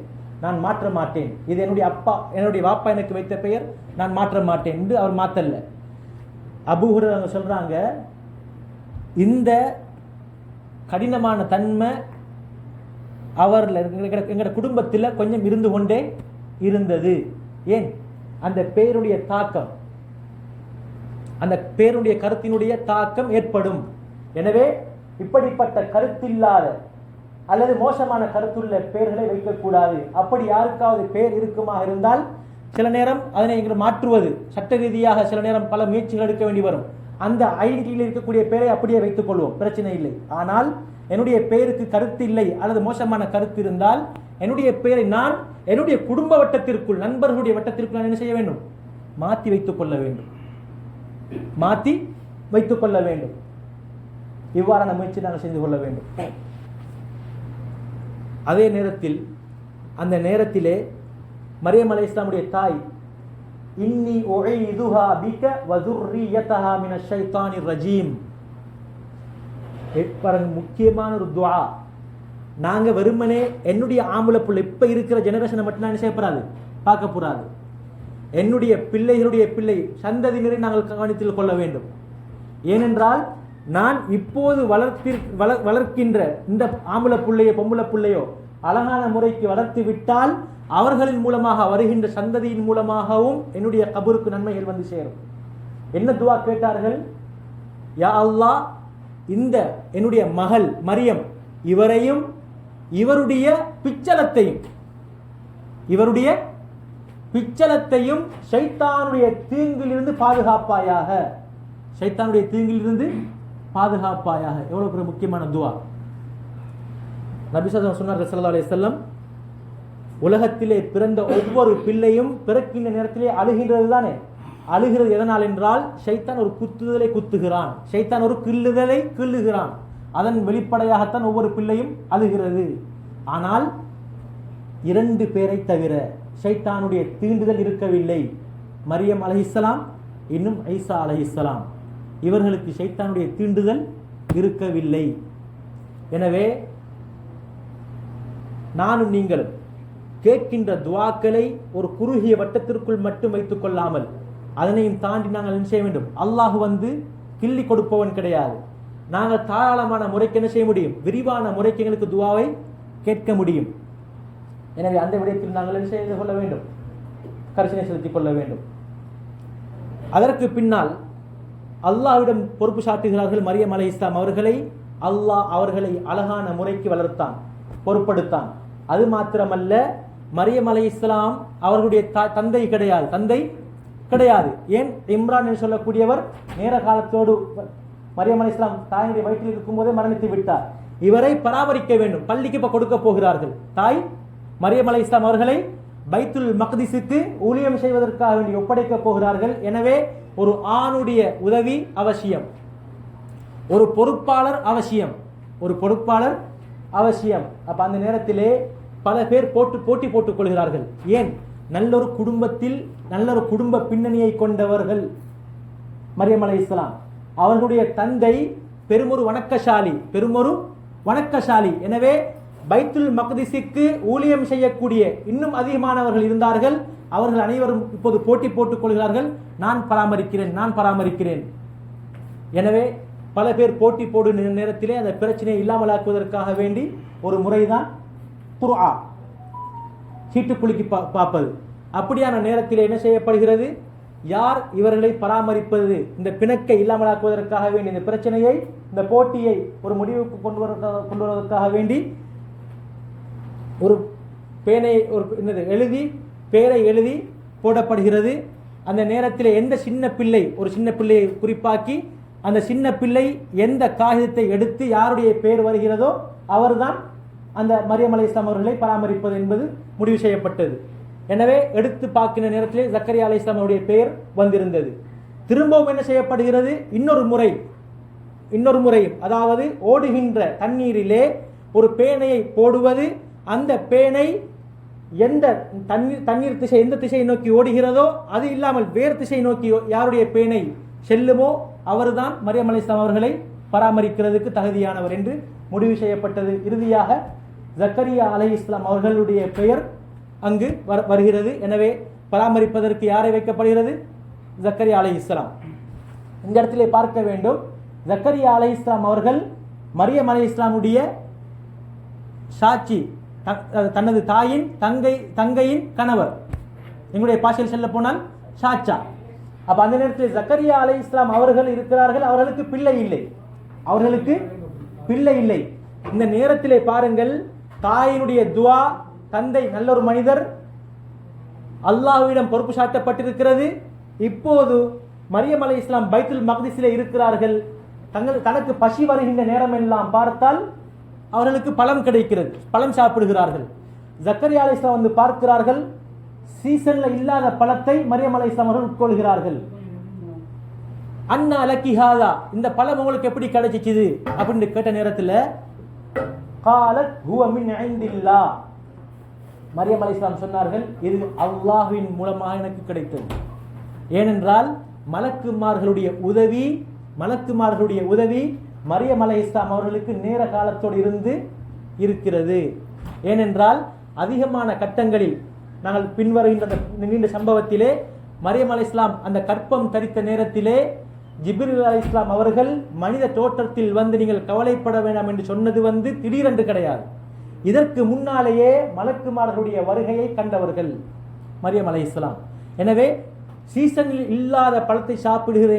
நான் மாற்ற மாட்டேன், இது என்னுடைய வாப்பா எனக்கு வைத்த பெயர், நான் மாற்ற மாட்டேன் என்று அவர் மாத்தல்ல. அபூ ஹுரைரா சொல்றாங்க, இந்த கடினமான தன்மை எங்களோட குடும்பத்தில் கொஞ்சம் இருந்து கொண்டே இருந்தது. ஏன்? அந்த பெயருடைய தாக்கம், அந்த பேருடைய கருத்தினுடைய தாக்கம் ஏற்படும். எனவே இப்படிப்பட்ட கருத்தில்லாத அல்லது மோசமான கருத்துள்ள பெயர்களை வைக்கக்கூடாது. அப்படி யாருக்காவது பெயர் இருக்குமா இருந்தால் சில நேரம் அதனை மாற்றுவது சட்ட ரீதியாக சில நேரம் பல முயற்சிகள் எடுக்க வேண்டி வரும். அந்த ஐடென்டிட்டியில் இருக்கக்கூடிய பெயரை அப்படியே வைத்துக் கொள்வோம், பிரச்சனை இல்லை. ஆனால் என்னுடைய பெயருக்கு கருத்து இல்லை அல்லது மோசமான கருத்து இருந்தால் என்னுடைய பெயரை நான் என்னுடைய குடும்ப வட்டத்திற்குள், நண்பர்களுடைய வட்டத்திற்குள் நான் என்ன செய்ய வேண்டும்? மாற்றி வைத்துக் கொள்ள வேண்டும், மாற்றி வைத்துக் கொள்ள வேண்டும். இவ்வாறான முயற்சி நாங்கள் செய்து கொள்ள வேண்டும். அதே நேரத்தில் அந்த நேரத்திலே மரியம் அலைஹிஸ்ஸலாமுடைய தாய், இன்னி உஈதுஹா பிக வ ذُرِّيَّتَهَا மின ஷைத்தானிர் ரஜீம், முக்கியமான ஒரு துஆ. நாங்க வெறுமனே என்னுடைய ஆம்பளை பிள்ளை இப்ப இருக்கிற ஜெனரேஷனை மட்டும் நான் செய்யப்படாது, பார்க்க போறாது. என்னுடைய பிள்ளைகளுடைய பிள்ளை சந்ததியினரை நாங்கள் கவனித்துக் கொள்ள வேண்டும். ஏனென்றால் நான் இப்போது வளர்க்கின்ற இந்த ஆம்பளை பிள்ளையோ பொம்பளை பிள்ளையோ அழகான முறைக்கு வளர்த்து விட்டால் அவர்களின் மூலமாக வருகின்ற சந்ததியின் மூலமாகவும் என்னுடைய கபருக்கு நன்மைகள் வந்து சேரும். என்ன துஆ கேட்டார்கள்? யா அல்லாஹ், இந்த என்னுடைய மகள் மரியம் இவரையும் இவருடைய பிச்சலத்தையும் ஷைத்தானுடைய தீங்கிலிருந்து பாதுகாப்பாயாக, ஷைத்தானுடைய தீங்கிலிருந்து பாதுகாப்பாயாக. எவ்வளவு பெரிய முக்கியமான துஆ. நபி சொன்னார்கள் ஸல்லல்லாஹு அலைஹி வஸல்லம், உலகத்திலே பிறந்த ஒவ்வொரு பிள்ளையும் பிறக்கின்ற நேரத்திலே அழுகின்றது தானே. அழுகிறது எதனால் என்றால் ஷைத்தான் ஒரு குத்துதலை குத்துகிறான், ஷைத்தான் ஒரு கிள்ளுதலை கிள்ளுகிறான். அதன் வெளிப்படையாகத்தான் ஒவ்வொரு பிள்ளையும் அழுகிறது. ஆனால் 2 பேரை தவிர ஷைத்தானுடைய தீண்டுதல் இருக்கவில்லை. மரியம் அலைஹிஸ்ஸலாம் இன்னும் ஈசா அலைஹிஸ்ஸலாம், இவர்களுக்கு ஷைத்தானுடைய தீண்டுதல் இருக்கவில்லை. எனவே நானும் நீங்களும் கேட்கின்ற துஆக்களை ஒரு குறுகிய வட்டத்திற்குள் மட்டும் வைத்துக் கொள்ளாமல் அதனையும் தாண்டி நாங்கள் என்ன செய்ய வேண்டும்? அல்லாஹ் கிள்ளி கொடுப்பவன் கிடையாது. நாங்கள் தாராளமான முறைக்கு என்ன செய்ய முடியும்? விரிவான முறைக்கு எங்களுக்கு துஆவை கேட்க முடியும். எனவே அந்த விடயத்தில் நாங்கள் என்ன செய்து கொள்ள வேண்டும்? கரிசனை செலுத்திக் கொள்ள வேண்டும். அதற்கு பின்னால் அல்லாஹ்விடம் பொறுப்பு சாட்டுகிறார்கள். மரியம் அலைஹிஸ்ஸலாம் அவர்களை அல்லாஹ் அவர்களை அழகான முறைக்கு வளர்த்தான், பொறுப்படுத்தான். அது மாத்திரமல்ல, மரியம் அலைஹிஸ்ஸலாம் அவர்களுடைய தந்தை கிடையாது. ஏன்? இம்ரான் என்று சொல்லக்கூடியவர் நேர காலத்தோடு மரியம் அலைஹிஸ்ஸலாம் தாயினுடைய வயிற்றில் இருக்கும் போதே மரணித்து விட்டார். இவரை பராமரிக்க வேண்டும். பள்ளிக்கு இப்ப கொடுக்க போகிறார்கள். தாய் மரியம் அலைஹிஸ்ஸலாம் அவர்களை பைத்துல் மக்திஸுக்கு ஊழியம் செய்வதற்காக வேண்டி ஒப்படைக்க போகிறார்கள். எனவே ஒரு ஆணுடைய உதவி அவசியம், ஒரு பொறுப்பாளர் அவசியம். அப்ப அந்த நேரத்திலே பல பேர் போட்டி போட்டுக் கொள்கிறார்கள். ஏன்? நல்லொரு குடும்பத்தில் நல்லொரு குடும்ப பின்னணியை கொண்டவர்கள் மரியம் அலைஹிஸ்ஸலாம். அவர்களுடைய தந்தை பெருமொரு வணக்கசாலி. எனவே பைத்துல் மக்திஸுக்கு ஊழியம் செய்யக்கூடிய இன்னும் அதிகமானவர்கள் இருந்தார்கள். அவர்கள் அனைவரும் இப்போது போட்டி போட்டுக் கொள்கிறார்கள். நான் பராமரிக்கிறேன். எனவே பல பேர் போட்டி போடும் நேரத்திலே அந்த பிரச்சனையை இல்லாமலாக்குவதற்காக வேண்டி ஒரு முறைதான் குர்ஆ, சீட்டுக்குலுக்கி பார்ப்பது. அப்படியான நேரத்தில் என்ன செய்யப்படுகிறது? யார் இவர்களை பராமரிப்பது? இந்த பிணக்கை இல்லாமலாக்குவதற்காக வேண்டி, இந்த பிரச்சனையை, இந்த போட்டியை ஒரு முடிவுக்கு கொண்டு வருவதற்காக வேண்டி ஒரு பேனை பெயரை எழுதி போடப்படுகிறது. அந்த நேரத்தில் எந்த சின்ன பிள்ளை, ஒரு சின்ன பிள்ளையை குறிப்பாக்கி அந்த சின்ன பிள்ளை எந்த காகிதத்தை எடுத்து யாருடைய பெயர் வருகிறதோ அவர்தான் அந்த மரியம் அலைஹிஸ்ஸலாம் அவர்களை பராமரிப்பது என்பது முடிவு செய்யப்பட்டது. எனவே எடுத்து பார்க்கின்ற நேரத்திலே ஜக்கரியா அலைஹிஸ்ஸலாம் அவருடைய பெயர் வந்திருந்தது. திரும்பவும் என்ன செய்யப்படுகிறது? இன்னொரு முறையும், அதாவது ஓடுகின்ற தண்ணீரிலே ஒரு பேனையை போடுவது. அந்த பேனை எந்த தண்ணீர் திசை, எந்த திசையை நோக்கி ஓடுகிறதோ அது இல்லாமல் வேறு திசை நோக்கி யாருடைய பேனை செல்லுமோ அவர்தான் மரியம் அலைஹிஸ்ஸலாம் அவர்களை பராமரிக்கிறதுக்கு தகுதியானவர் என்று முடிவு செய்யப்பட்டது. இறுதியாக ஜக்கரியா அலைஹிஸ்ஸலாம் அவர்களுடைய பெயர் அங்கு வருகிறது. எனவே பராமரிப்பதற்கு யாரை வைக்கப்படுகிறது? ஜக்கரியா அலைஹிஸ்ஸலாம். இந்த இடத்திலே பார்க்க வேண்டும், ஜக்கரியா அலைஹிஸ்ஸலாம் அவர்கள் மரியம் அலைஹிஸ்ஸலாமுடைய சாட்சி, தனது தாயின் தங்கையின் கணவர், எங்களுடைய பாஷையில் சொல்ல போனால் சாச்சா. அப்ப அந்த நேரத்தில் ஜக்கரியா அலைஹிஸ்ஸலாம் அவர்கள் இருக்கிறார்கள், அவர்களுக்கு பிள்ளை இல்லை. இந்த நேரத்திலே பாருங்கள், தாயினுடைய துவா, தந்தை நல்ல ஒரு மனிதர், அல்லாஹ்விடம் பொறுப்பு சாட்டப்பட்டிருக்கிறது. இப்போது மரியம் அலைஹிஸ்ஸலாம் பைத்துல் மக்திஸிலே இருக்கிறார்கள். தனக்கு பசி வருகின்ற நேரம் எல்லாம் பார்த்தால் அவர்களுக்கு பழம் கிடைக்கிறது, பழம் சாப்பிடுகிறார்கள். ஜக்கரியா அலைஹிஸ்ஸலாம் வந்து பார்க்கிறார்கள், சீசன்ல இல்லாத பழத்தை மரியம் அலைஹிஸ்ஸலாம் அவர்கள் உட்கொள்கிறார்கள். அன்னா லக்கி ஹாதா, இந்த பழம் உங்களுக்கு எப்படி கிடைச்சிச்சு அப்படின்னு கேட்ட நேரத்தில் காலத் ஹுவ மின் இன்தில்லாஹ், மரியம் அலைஹிஸ்ஸலாம் சொன்னார்கள், இது அல்லாஹ்வின் மூலமாக எனக்கு கிடைத்தது. ஏனென்றால் மலக்குமார்களுடைய உதவி மரியம் அலைஹிஸ்ஸலாம் அவர்களுக்கு நேர காலத்தோடு இருக்கிறது. ஏனென்றால் அதிகமான கட்டங்களில் நாங்கள் பின்வருகின்ற நீண்ட சம்பவத்திலே மரியம் அலைஹிஸ்ஸலாம் அந்த கற்பம் தரித்த நேரத்திலே ஜிப்ரீல் அலைஹிஸ்ஸலாம் அவர்கள் மனித தோற்றத்தில் வந்து நீங்கள் கவலைப்பட வேண்டாம் என்று சொன்னது திடீரென்று கிடையாது. இதற்கு முன்னாலேயே மலக்குமார்களுடைய வருகையை கண்டவர்கள் மரியம் அலைஹிஸ்ஸலாம். எனவே சீசனில் இல்லாத பழத்தை சாப்பிடுகிற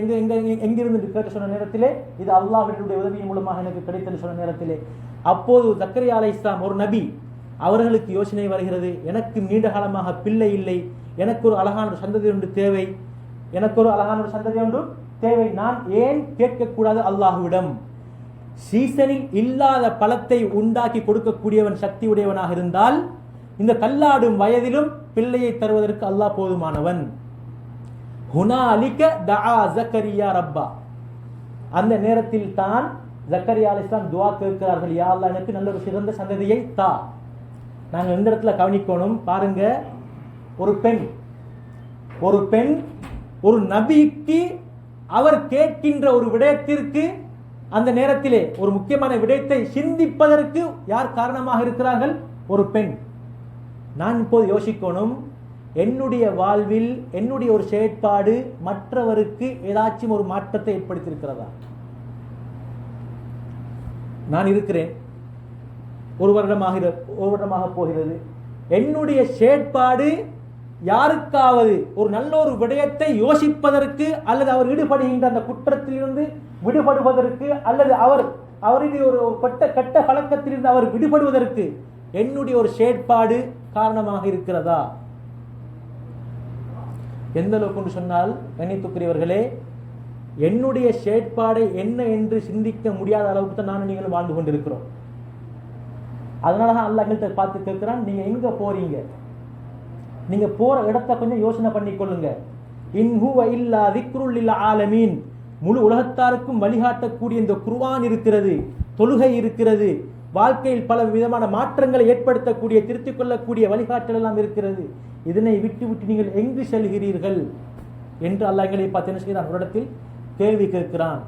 எங்கிருந்து கேட்டு சொன்ன நேரத்திலே இது அல்லாஹ்வுடைய உதவியின் மூலமாக எனக்கு கிடைத்தது சொன்ன நேரத்திலே அப்போது ஜக்கரியா அலைஹிஸ்ஸலாம் ஒரு நபி, அவர்களுக்கு யோசனை வருகிறது, எனக்கு நீண்ட காலமாக பிள்ளை இல்லை, எனக்கு ஒரு அழகான சந்ததி ஒன்று தேவை, நான் ஏன் கேட்கக்கூடாது அல்லாஹ்விடம்? சீசனில் இல்லாத பழத்தை உண்டாக்கி கொடுக்கக்கூடியவன் சக்தி உடையவனாக இருந்தால் இந்த தள்ளாடும் வயதிலும் பிள்ளையை தருவதற்கு அல்லாஹ் போதுமானவன். ஹுனாலிக தஆ ஜக்கரியா ரப்பா, அந்த நேரத்தில் தான் ஜக்கரியா அலைஹிஸ்ஸலாம் துஆ கேட்கிறார்கள், யா அல்லாஹ் எனக்கு நல்ல ஒரு சிறந்த சந்ததியை தா. நாங்கள் இந்த இடத்துல கவனிக்கணும், பாருங்க, ஒரு பெண் ஒரு நபிக்கு அவர் கேட்கின்ற ஒரு விடயத்திற்கு அந்த நேரத்திலே ஒரு முக்கியமான விடயத்தை சிந்திப்பதற்கு யார் காரணமாக இருக்கிறார்கள்? ஒரு பெண். நான் இப்போது யோசிக்கணும், என்னுடைய வாழ்வில் என்னுடைய ஒரு செயற்பாடு மற்றவருக்கு ஏதாச்சும் ஒரு மாற்றத்தை ஏற்படுத்தியிருக்கிறதா? நான் இருக்கிறேன், ஒரு வருடமாக போகிறது, என்னுடைய செயற்பாடு யாருக்காவது ஒரு நல்ல ஒரு விடயத்தை யோசிப்பதற்கு அல்லது அவர் ஈடுபடுகின்ற அந்த குற்றத்திலிருந்து விடுபடுவதற்கு அல்லது அவருடைய ஒரு கெட்ட பழக்கத்திலிருந்து அவர் விடுபடுவதற்கு என்னுடைய ஒரு செயற்பாடு காரணமாக இருக்கிறதா? எந்த அளவுக்கு என்று சொன்னால், கண்ணியத்துக்குரியவர்களே, என்னுடைய செயற்பாடை என்ன என்று சிந்திக்க முடியாத அளவுக்கு தான் நானும் நீங்களும் வாழ்ந்து கொண்டிருக்கிறோம். அதனாலதான் அல்லாஹ் எங்கள்கிட்ட பார்த்து கேட்கிறான், நீங்க எங்க போறீங்க? நீங்க போற இடத்தை கொஞ்சம் யோசனை பண்ணிக்கொள்ளுங்க. இன் ஹுவ இல்லா திக்ருல் லில் ஆலமீன், முழு உலகத்தாருக்கும் வழிகாட்டக்கூடிய இந்த குர்ஆன் இருக்கிறது, தொழுகை இருக்கிறது, வாழ்க்கையில் பல விதமான மாற்றங்களை ஏற்படுத்தக்கூடிய, திருத்திக் கொள்ளக்கூடிய வழிகாட்டல் எல்லாம் இருக்கிறது. இதனை விட்டு நீங்கள் எங்கு செல்கிறீர்கள் என்று அல்லாஹ் எங்களை பார்த்து என்ன செய்கிறான்? ஒரு இடத்தில் கேள்வி கேட்கிறான்.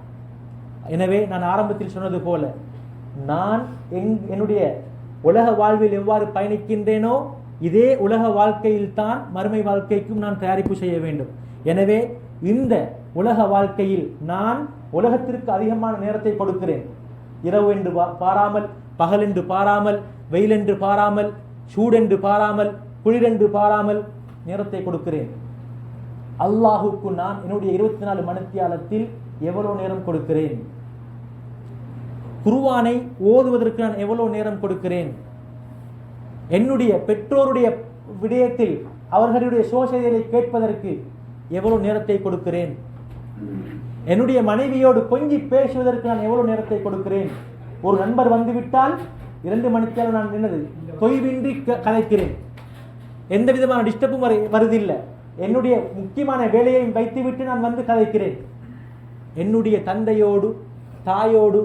எனவே நான் ஆரம்பத்தில் சொன்னது போல, நான் என்னுடைய உலக வாழ்வில் எவ்வாறு பயணிக்கின்றேனோ இதே உலக வாழ்க்கையில் தான் மறுமை வாழ்க்கைக்கும் நான் தயாரிப்பு செய்ய வேண்டும். எனவே இந்த உலக வாழ்க்கையில் நான் உலகத்திற்கு அதிகமான நேரத்தை கொடுக்கிறேன். இரவு என்று பாராமல், பகல் என்று பாராமல், வெயில் என்று பாராமல், சூடென்று பாராமல், குளிரென்று பாராமல் நேரத்தை கொடுக்கிறேன். அல்லாஹுக்கு நான் என்னுடைய 24 மணித்தியாலத்தில் எவ்வளவு நேரம் கொடுக்கிறேன்? குர்ஆனை ஓதுவதற்கு நான் எவ்வளவு நேரம் கொடுக்கிறேன்? என்னுடைய பெற்றோருடைய விடயத்தில் அவர்களுடைய சோசைகளை கேட்பதற்கு எவ்வளவு நேரத்தை கொடுக்கிறேன்? என்னுடைய மனைவியோடு கொஞ்சி பேசுவதற்கு நான் எவ்வளவு நேரத்தை கொடுக்கிறேன்? ஒரு நண்பர் வந்துவிட்டால் 2 மணித்தியாலம் நான் என்னது தொய்வின்றி கலைக்கிறேன். எந்த விதமான டிஸ்டர்பும் வருதில்லை. என்னுடைய முக்கியமான வேலையையும் வைத்துவிட்டு நான் வந்து கதைக்கிறேன். என்னுடைய தந்தையோடு தாயோடு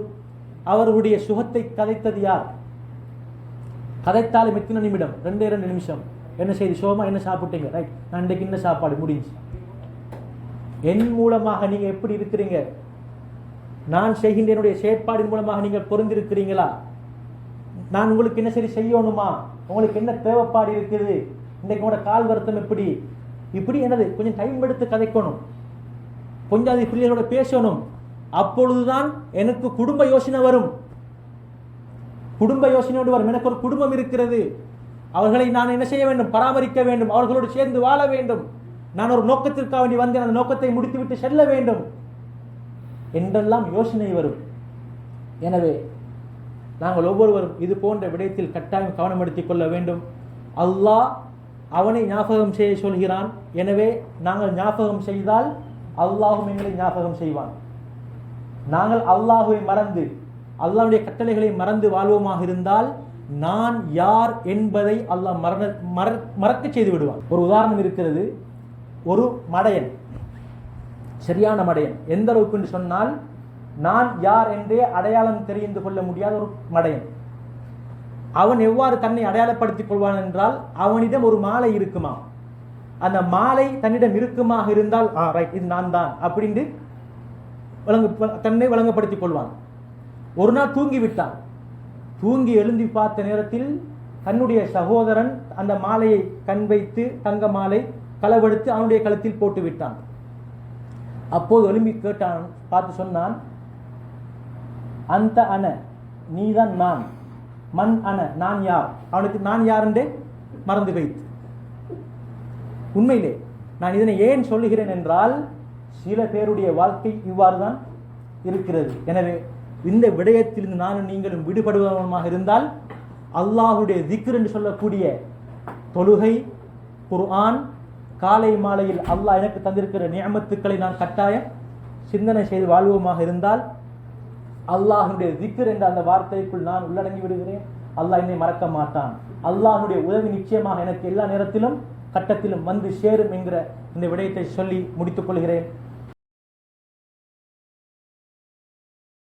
அவர்களுடைய சுகத்தை கதைத்தது யார்? கதைத்தாலும் எத்தனை நிமிடம்? 2 நிமிஷம். என்ன செய்தி சோமா, என்ன சாப்பிட்டீங்க? ரைட், நான் இன்றைக்கு என்ன சாப்பாடு முடிஞ்சு. என் மூலமாக நீங்க எப்படி இருக்கிறீங்க? நான் செய்கின்ற என்னுடைய செயற்பாடின் மூலமாக நீங்கள் பொருந்திருக்கிறீங்களா? நான் உங்களுக்கு என்ன சரி செய்யணுமா? உங்களுக்கு என்ன தேவைப்பாடு இருக்குது? இன்றைக்கு உங்களோட கால் வருத்தம் எப்படி? இப்படி என்னது கொஞ்சம் டைம் எடுத்து கதைக்கணும். கொஞ்சம் அது பிள்ளைகளோட பேசணும். அப்பொழுதுதான் எனக்கு குடும்ப யோசனை வரும். குடும்ப யோசனையோடு வரும். எனக்கு ஒரு குடும்பம் இருக்கிறது, அவர்களை நான் என்ன செய்ய வேண்டும்? பராமரிக்க வேண்டும், அவர்களோடு சேர்ந்து வாழ வேண்டும். நான் ஒரு நோக்கத்திற்காக வேண்டி வந்தேன், அந்த நோக்கத்தை முடித்துவிட்டு செல்ல வேண்டும் என்றெல்லாம் யோசனை வரும். எனவே நாங்கள் ஒவ்வொருவரும் இது போன்ற விடயத்தில் கட்டாயம் கவனம் எடுத்துக் கொள்ள வேண்டும். அல்லாஹ் அவனை ஞாபகம் செய்ய சொல்கிறான். எனவே நாங்கள் ஞாபகம் செய்தால் அல்லாஹும் எங்களை ஞாபகம் செய்வான். நாங்கள் அல்லாஹுவை மறந்து அல்லாஹ்வுடைய கட்டளைகளை மறந்து வாழ்வோமாக இருந்தால் நான் யார் என்பதை அல்லாஹ் மறக்க செய்து விடுவான். ஒரு உதாரணம் இருக்கிறது. ஒரு மடையன், சரியான மடையன், எந்த அளவுக்கு என்று சொன்னால் நான் யார் என்றே அடையாளம் தெரிந்து கொள்ள முடியாத ஒரு மடையன். அவன் எவ்வாறு தன்னை அடையாளப்படுத்திக் கொள்வான் என்றால் அவனிடம் ஒரு மாலை இருக்குமா, அந்த மாலை தன்னிடம் இருக்குமாக இருந்தால் ரைட் இது நான் தான் அப்படின்னு தன்னை வழங்கப்படுத்திக் கொள்வான். ஒரு நாள் தூங்கிவிட்டான். தூங்கி எழுந்தி பார்த்த நேரத்தில் தன்னுடைய சகோதரன் அந்த மாலையை கண் வைத்து தங்க மாலை களவெடுத்து அவனுடைய கழுத்தில் போட்டு விட்டான். அப்போது எழும்பி கேட்டான், பார்த்து சொன்னான், அந்த அன நீதான் நான், மண் அன நான் யார்? அவனுக்கு நான் யார் என்றே மறந்து வைத்து. உண்மையிலே நான் இதனை ஏன் சொல்லுகிறேன் என்றால் சில பேருடைய வாழ்க்கை இவ்வாறு தான் இருக்கிறது. எனவே இந்த விடயத்திலிருந்து நானும் நீங்களும் விடுபடுவதாக இருந்தால் அல்லாஹுடைய திக்ர் என்று சொல்லக்கூடிய தொழுகை, குர்ஆன், காலை மாலையில் அல்லாஹ் எனக்கு தந்திருக்கிற நியமத்துக்களை நான் கட்டாயம் சிந்தனை செய்து வாழ்வோமாக இருந்தால் அல்லாஹுடைய திக்ர் என்ற அந்த வார்த்தைக்குள் நான் உள்ளடங்கி விடுகிறேன். அல்லாஹ் என்னை மறக்க மாட்டான். அல்லாஹுடைய உதவி நிச்சயமாக எனக்கு எல்லா நேரத்திலும் கட்டத்திலும் வந்து சேரும் என்கிற இந்த விடயத்தை சொல்லி முடித்துக் கொள்கிறேன்.